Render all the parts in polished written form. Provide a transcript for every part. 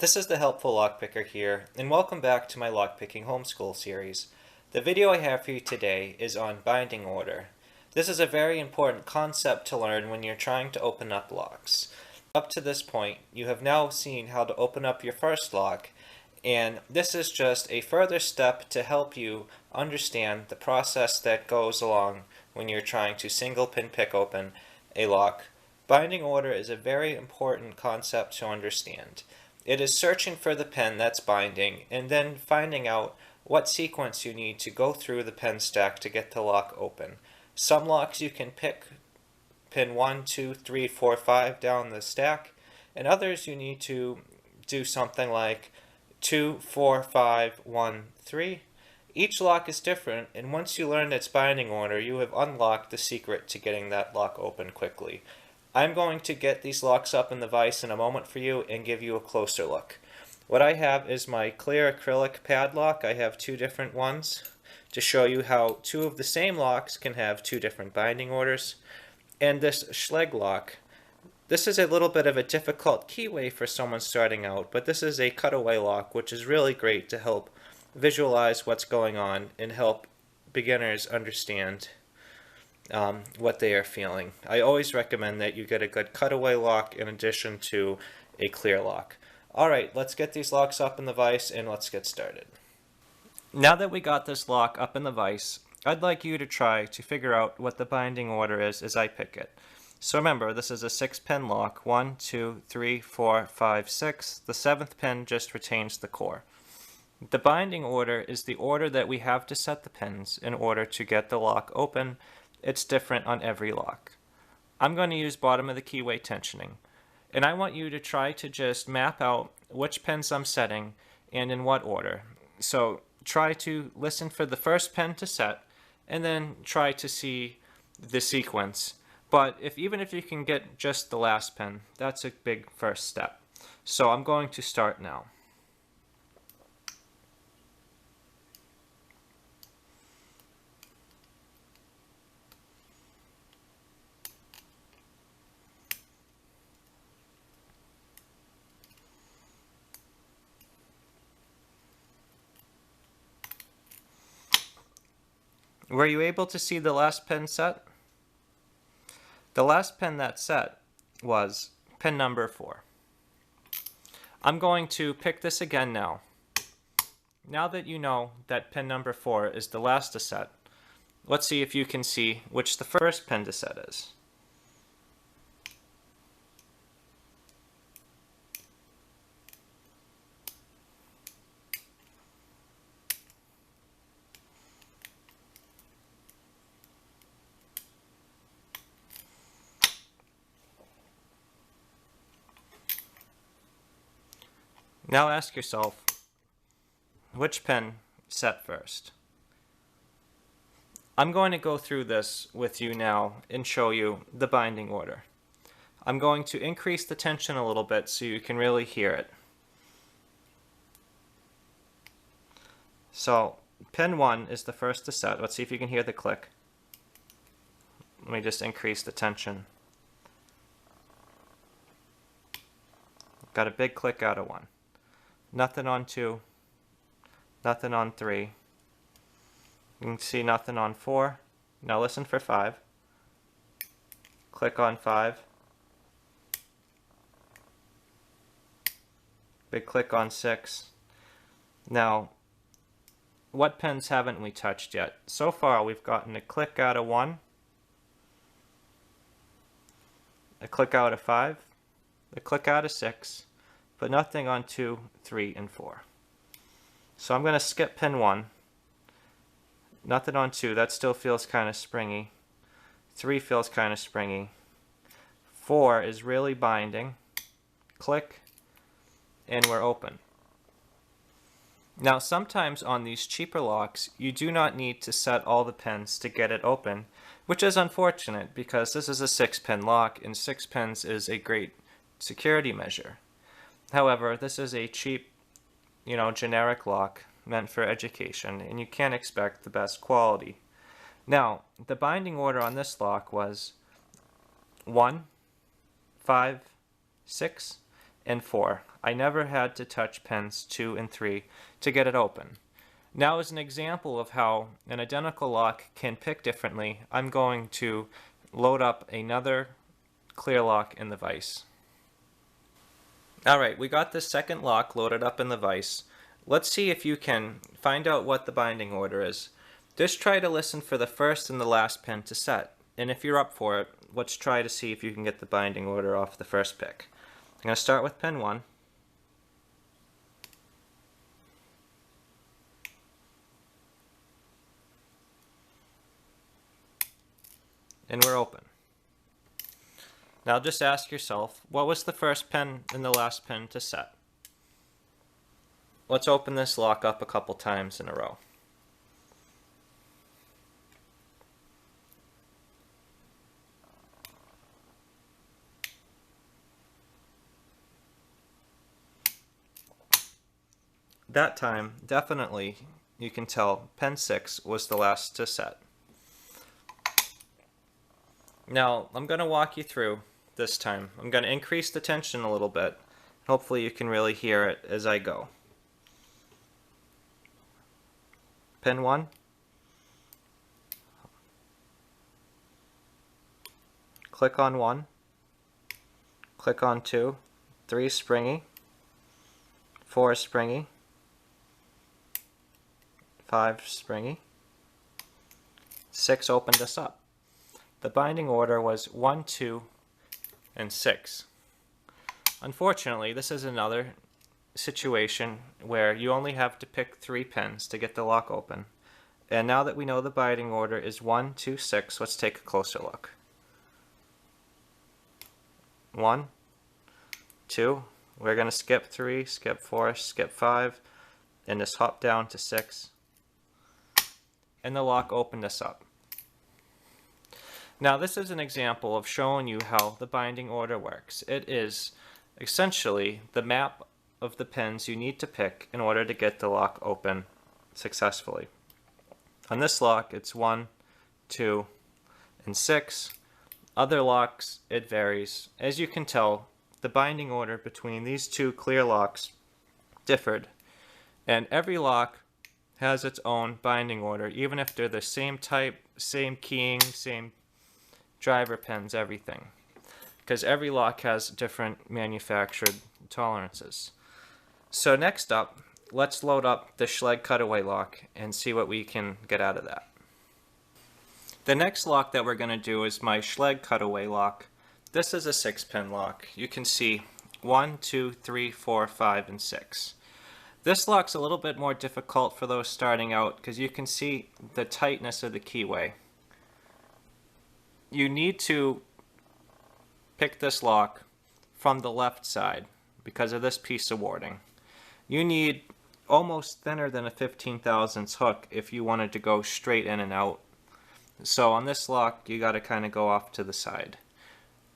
This is the Helpful Lockpicker here, and welcome back to my Lockpicking Homeschool series. The video I have for you today is on binding order. This is a very important concept to learn when you're trying to open up locks. Up to this point, you have now seen how to open up your first lock, and this is just a further step to help you understand the process that goes along when you're trying to single pin pick open a lock. Binding order is a very important concept to understand. It is searching for the pin that's binding and then finding out what sequence you need to go through the pin stack to get the lock open. Some locks you can pick pin 1, 2, 3, 4, 5 down the stack, and others you need to do something like 2, 4, 5, 1, 3. Each lock is different, and once you learn its binding order, you have unlocked the secret to getting that lock open quickly. I'm going to get these locks up in the vise in a moment for you and give you a closer look. What I have is my clear acrylic padlock. I have two different ones to show you how two of the same locks can have two different binding orders. And this Schlage lock, this is a little bit of a difficult keyway for someone starting out, but this is a cutaway lock, which is really great to help visualize what's going on and help beginners understand what they are feeling. I always recommend that you get a good cutaway lock in addition to a clear lock. Alright, let's get these locks up in the vise and let's get started. Now that we got this lock up in the vise, I'd like you to try to figure out what the binding order is as I pick it. So remember, this is a 6-pin lock. 1, 2, 3, 4, 5, 6. The 7th pin just retains the core. The binding order is the order that we have to set the pins in order to get the lock open. It's different on every lock. I'm going to use bottom of the keyway tensioning, and I want you to try to just map out which pins I'm setting and in what order. So try to listen for the first pin to set and then try to see the sequence. But even if you can get just the last pin, that's a big first step. So I'm going to start now. Were you able to see the last pin set? The last pin that set was pin number 4. I'm going to pick this again now. Now that you know that pin number 4 is the last to set, let's see if you can see which the first pin to set is. Now ask yourself, which pin set first? I'm going to go through this with you now and show you the binding order. I'm going to increase the tension a little bit so you can really hear it. So pin 1 is the first to set. Let's see if you can hear the click. Let me just increase the tension. Got a big click out of 1. Nothing on 2, nothing on 3. You can see nothing on 4. Now listen for 5. Click on 5. Big click on 6. Now, what pins haven't we touched yet? So far we've gotten a click out of 1, a click out of 5, a click out of 6, but nothing on 2, 3, and 4. So I'm going to skip pin 1. Nothing on 2, that still feels kind of springy. 3 feels kind of springy. 4 is really binding. Click, and we're open. Now sometimes on these cheaper locks, you do not need to set all the pins to get it open, which is unfortunate because this is a 6-pin lock, and 6 pins is a great security measure. However, this is a cheap, generic lock meant for education, and you can't expect the best quality. Now, the binding order on this lock was 1, 5, 6, and 4. I never had to touch pens 2 and 3 to get it open. Now, as an example of how an identical lock can pick differently, I'm going to load up another clear lock in the vise. Alright, we got this second lock loaded up in the vise. Let's see if you can find out what the binding order is. Just try to listen for the first and the last pen to set. And if you're up for it, let's try to see if you can get the binding order off the first pick. I'm going to start with pen 1. And we're open. Now just ask yourself, what was the first pen and the last pen to set? Let's open this lock up a couple times in a row. That time, definitely, you can tell pen 6 was the last to set. Now, I'm going to walk you through this time. I'm going to increase the tension a little bit. Hopefully you can really hear it as I go. Pen 1. Click on 1. Click on 2. 3 springy. 4 springy. 5 springy. 6 opened us up. The binding order was 1, 2, and 6. Unfortunately, this is another situation where you only have to pick 3 pens to get the lock open. And now that we know the binding order is 1, 2, 6, let's take a closer look. 1, 2, we're going to skip 3, skip 4, skip 5, and just hop down to 6. And the lock opened us up. Now this is an example of showing you how the binding order works. It is essentially the map of the pens you need to pick in order to get the lock open successfully. On this lock it's 1, 2, and 6. Other locks, it varies. As you can tell, the binding order between these two clear locks differed, and every lock has its own binding order, even if they're the same type, same keying, same driver pens, everything. Because every lock has different manufactured tolerances. So next up, let's load up the Schlage cutaway lock and see what we can get out of that. The next lock that we're going to do is my Schlage cutaway lock. This is a 6-pin lock. You can see 1, 2, 3, 4, 5, and 6. This lock's a little bit more difficult for those starting out because you can see the tightness of the keyway. You need to pick this lock from the left side because of this piece of warding. You need almost thinner than a 15/1000 hook if you wanted to go straight in and out. So on this lock you got to kind of go off to the side.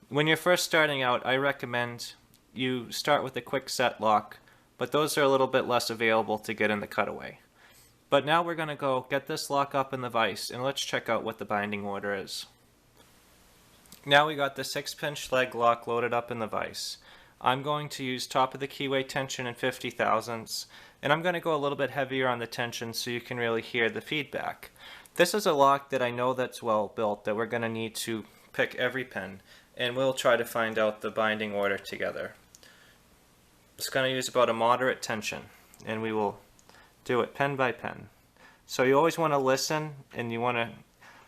When you're first starting out, I recommend you start with a quick set lock, but those are a little bit less available to get in the cutaway. But now we're going to go get this lock up in the vise and let's check out what the binding order is. Now we got the 6-pin Schlage lock loaded up in the vise. I'm going to use top of the keyway tension in 50/1000s, and I'm going to go a little bit heavier on the tension so you can really hear the feedback. This is a lock that I know that's well built, that we're going to need to pick every pin, and we'll try to find out the binding order together. It's going to use about a moderate tension, and we will do it pen by pen. So you always want to listen, and you want to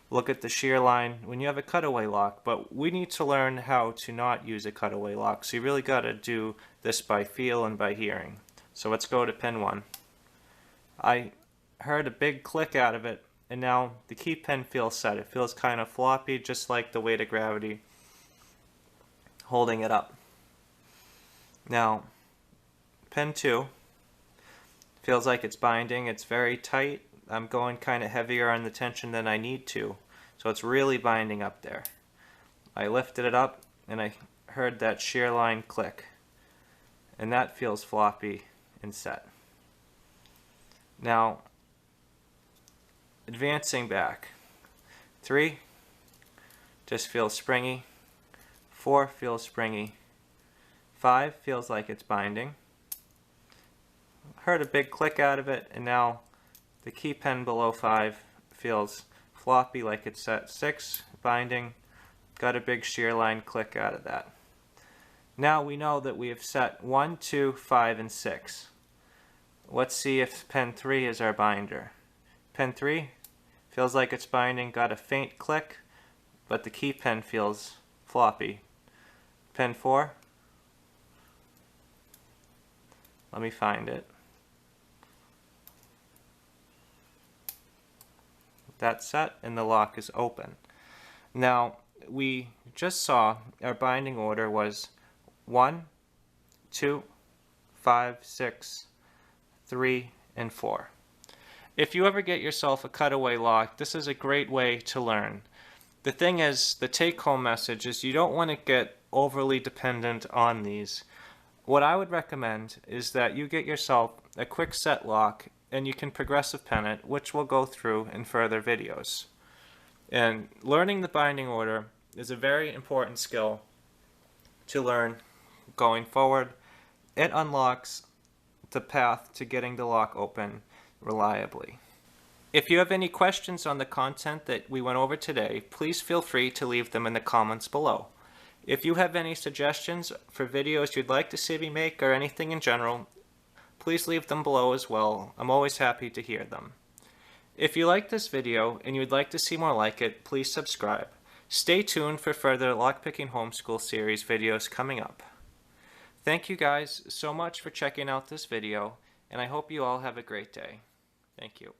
look at the shear line when you have a cutaway lock, but we need to learn how to not use a cutaway lock, so you really got to do this by feel and by hearing. So let's go to pin 1. I heard a big click out of it, and now the key pin feels set. It feels kind of floppy, just like the weight of gravity holding it up. Now pin 2 feels like it's binding. It's very tight. I'm going kind of heavier on the tension than I need to, so it's really binding up there. I lifted it up and I heard that shear line click, and that feels floppy and set. Now advancing back, 3 just feels springy, 4 feels springy, 5 feels like it's binding. Heard a big click out of it, and now the key pen below 5 feels floppy like it's set. 6 binding, got a big shear line click out of that. Now we know that we have set 1, 2, 5, and 6. Let's see if pen 3 is our binder. Pen 3 feels like it's binding, got a faint click, but the key pen feels floppy. Pen 4, let me find it. That's set and the lock is open. Now we just saw our binding order was 1, 2, 5, 6, 3, and 4. If you ever get yourself a cutaway lock, this is a great way to learn. The thing is, the take-home message is you don't want to get overly dependent on these. What I would recommend is that you get yourself a quick set lock and you can progressive pen it, which we'll go through in further videos. And learning the binding order is a very important skill to learn going forward. It unlocks the path to getting the lock open reliably. If you have any questions on the content that we went over today, please feel free to leave them in the comments below. If you have any suggestions for videos you'd like to see me make or anything in general, please leave them below as well. I'm always happy to hear them. If you like this video and you'd like to see more like it, please subscribe. Stay tuned for further Lockpicking Homeschool series videos coming up. Thank you guys so much for checking out this video, and I hope you all have a great day. Thank you.